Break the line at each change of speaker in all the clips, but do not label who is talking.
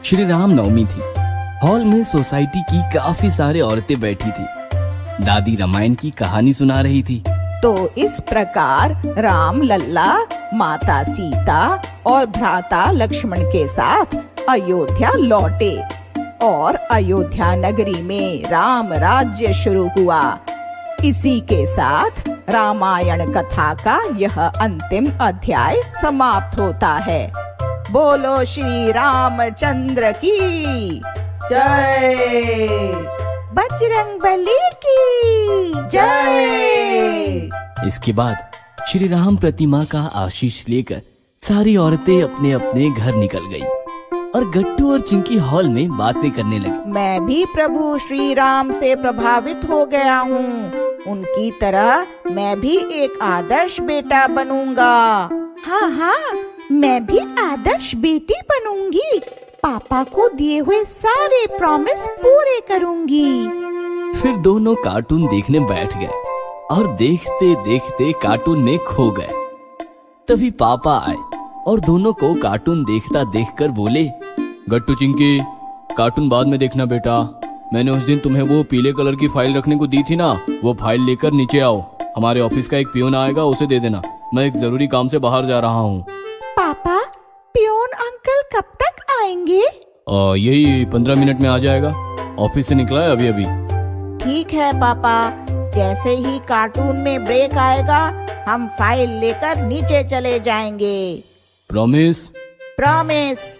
श्री राम नवमी थी। हॉल में सोसाइटी की काफी सारी औरतें बैठी थी। दादी रामायण की कहानी सुना रही थी।
तो इस प्रकार राम लल्ला, माता सीता और भ्राता लक्ष्मण के साथ अयोध्या लौटे और अयोध्या नगरी में राम राज्य शुरू हुआ। इसी के साथ रामायण कथा का यह अंतिम अध्याय समाप्त होता है। बोलो श्री रामचंद्र की जय, बजरंगबली की जय।
इसके बाद श्री राम प्रतिमा का आशीष लेकर सारी औरतें अपने अपने घर निकल गई और गट्टू और चिंकी हॉल में बातें करने लगी।
मैं भी प्रभु श्री राम से प्रभावित हो गया हूँ। उनकी तरह मैं भी एक आदर्श बेटा बनूंगा। हाँ हाँ, मैं भी आदर्श बेटी बनूंगी। पापा को दिए हुए सारे प्रॉमिस पूरे करूंगी।
फिर दोनों कार्टून देखने बैठ गए और देखते देखते कार्टून में खो गए। तभी पापा आए और दोनों को कार्टून देखता देखकर बोले, गट्टू चिंकी, कार्टून बाद में देखना बेटा। मैंने उस दिन तुम्हें वो पीले कलर की फाइल रखने को दी थी ना, वो फाइल लेकर नीचे आओ। हमारे ऑफिस का एक पियोन आएगा, उसे दे देना। मैं एक जरूरी काम से बाहर जा रहा हूँ।
पापा, पियोन अंकल कब तक आएंगे?
यही 15 मिनट में आ जाएगा। ऑफिस से निकला है अभी अभी।
ठीक है पापा, जैसे ही कार्टून में ब्रेक आएगा हम फाइल लेकर नीचे चले जाएंगे।
प्रॉमिस?
प्रॉमिस।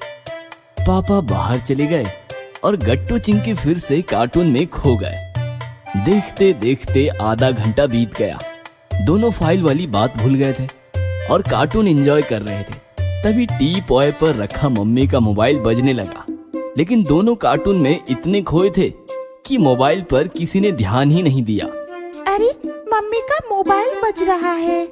पापा बाहर चले गए और गट्टू चिंकी फिर से कार्टून में खो गए। देखते देखते आधा घंटा बीत गया। दोनों फाइल वाली बात भूल गए थे और कार्टून एंजॉय कर रहे थे। तभी टी पॉय पर रखा मम्मी का मोबाइल बजने लगा, लेकिन दोनों कार्टून में इतने खोए थे कि मोबाइल पर किसी ने ध्यान ही नहीं दिया।
अरे, मम्मी का मोबाइल बज रहा है।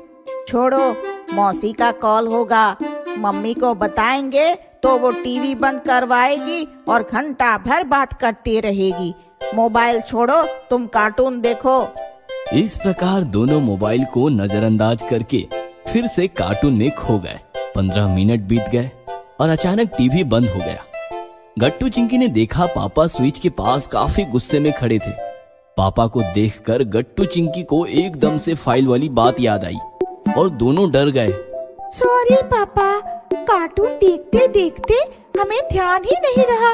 छोड़ो, मौसी का कॉल होगा। मम्मी को बताएंगे तो वो टीवी बंद करवाएगी और घंटा भर बात करती रहेगी। मोबाइल छोड़ो, तुम कार्टून देखो।
इस प्रकार दोनों मोबाइल को नजरअंदाज करके फिर से कार्टून में खो गए। 15 मिनट बीत गए और अचानक टीवी बंद हो गया। गट्टू चिंकी ने देखा पापा स्विच के पास काफी गुस्से में खड़े थे। पापा को देखकर गट्टू चिंकी को एकदम से फाइल वाली बात याद आई और दोनों डर गए।
सॉरी पापा, कार्टून देखते देखते हमें ध्यान ही नहीं रहा।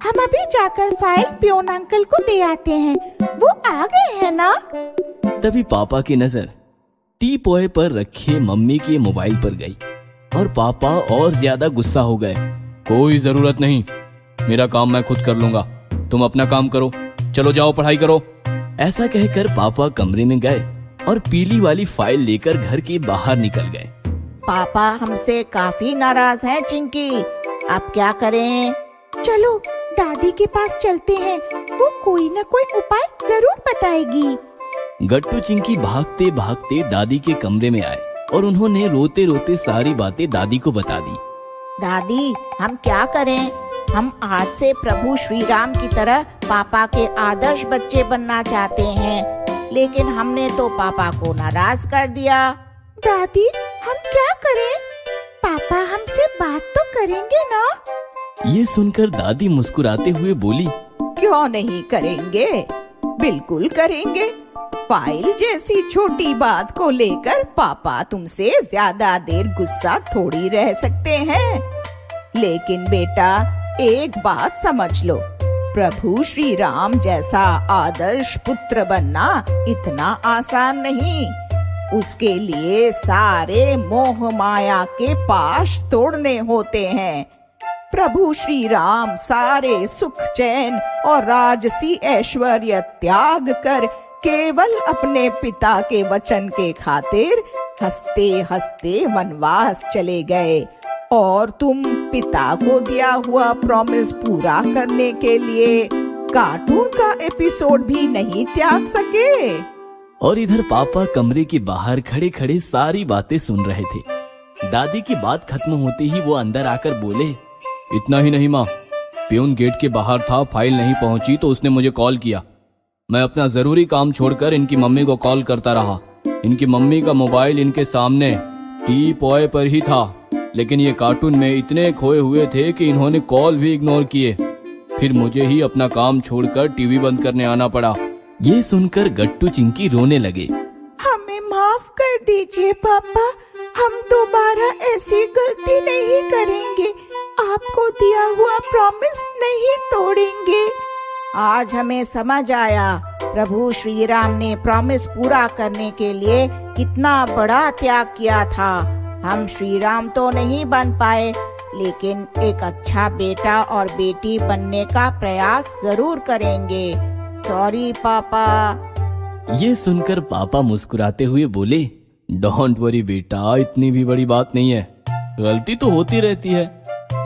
हम अभी जाकर फाइल पियोन अंकल को दे आते हैं, वो आ गए हैं ना?
तभी पापा की नजर टी पॉय पर रखे मम्मी के मोबाइल पर गई और पापा और ज्यादा गुस्सा हो गए। कोई जरूरत नहीं, मेरा काम मैं खुद कर लूंगा। तुम अपना काम करो, चलो जाओ पढ़ाई करो। ऐसा कहकर पापा कमरे में गए और पीली वाली फाइल लेकर घर के बाहर निकल गए।
पापा हमसे काफी नाराज हैं चिंकी, अब क्या करें? चलो दादी के पास चलते हैं, वो कोई न कोई उपाय जरूर बताएगी।
गट्टू चिंकी भागते भागते दादी के कमरे में आए और उन्होंने रोते रोते सारी बातें दादी को बता दी।
दादी, हम क्या करें? हम आज से प्रभु श्री राम की तरह पापा के आदर्श बच्चे बनना चाहते हैं, लेकिन हमने तो पापा को नाराज कर दिया। दादी, हम क्या करें? पापा हमसे बात तो करेंगे ना?
ये सुनकर दादी मुस्कुराते हुए बोली,
क्यों नहीं करेंगे, बिल्कुल करेंगे। फाइल जैसी छोटी बात को लेकर पापा तुमसे ज्यादा देर गुस्सा थोड़ी रह सकते हैं। लेकिन बेटा, एक बात समझ लो, प्रभु श्री राम जैसा आदर्श पुत्र बनना इतना आसान नहीं। उसके लिए सारे मोह माया के पाश तोड़ने होते हैं। प्रभु श्री राम सारे सुख चैन और राजसी ऐश्वर्य त्याग कर केवल अपने पिता के वचन के खातिर हंसते हंसते वनवास चले गए, और तुम पिता को दिया हुआ प्रॉमिस पूरा करने के लिए कार्टून का एपिसोड भी नहीं त्याग सके।
और इधर पापा कमरे के बाहर खड़े खड़े सारी बातें सुन रहे थे। दादी की बात खत्म होते ही वो अंदर आकर बोले, इतना ही नहीं माँ, पियून गेट के बाहर था, फाइल नहीं पहुंची तो उसने मुझे कॉल किया। मैं अपना जरूरी काम छोड़कर इनकी मम्मी को कॉल करता रहा। इनकी मम्मी का मोबाइल इनके सामने टी पॉय पर ही था। लेकिन ये कार्टून में इतने खोए हुए थे कि इन्होंने कॉल भी इग्नोर किए। फिर मुझे ही अपना काम छोड़कर टीवी बंद करने आना पड़ा। ये सुनकर गट्टू चिंकी रोने लगे।
हमें माफ कर दीजिए पापा, हम दोबारा ऐसी गलती नहीं करेंगे। आपको दिया हुआ प्रॉमिस नहीं तोड़ेंगे। आज हमें समझ आया प्रभु श्री राम ने प्रॉमिस पूरा करने के लिए कितना बड़ा त्याग किया था। हम श्री राम तो नहीं बन पाए, लेकिन एक अच्छा बेटा और बेटी बनने का प्रयास जरूर करेंगे। सॉरी पापा।
ये सुनकर पापा मुस्कुराते हुए बोले, डोंट वरी बेटा, इतनी भी बड़ी बात नहीं है, गलती तो होती रहती है।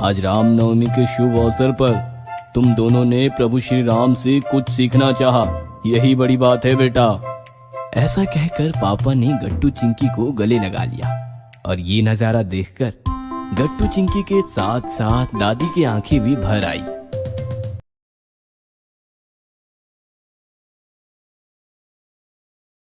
आज रामनवमी के शुभ अवसर पर तुम दोनों ने प्रभु श्री राम से कुछ सीखना चाहा, यही बड़ी बात है बेटा। ऐसा कहकर पापा ने गट्टू चिंकी को गले लगा लिया और ये नजारा देखकर गट्टू चिंकी के साथ साथ दादी की आंखें भी भर आई।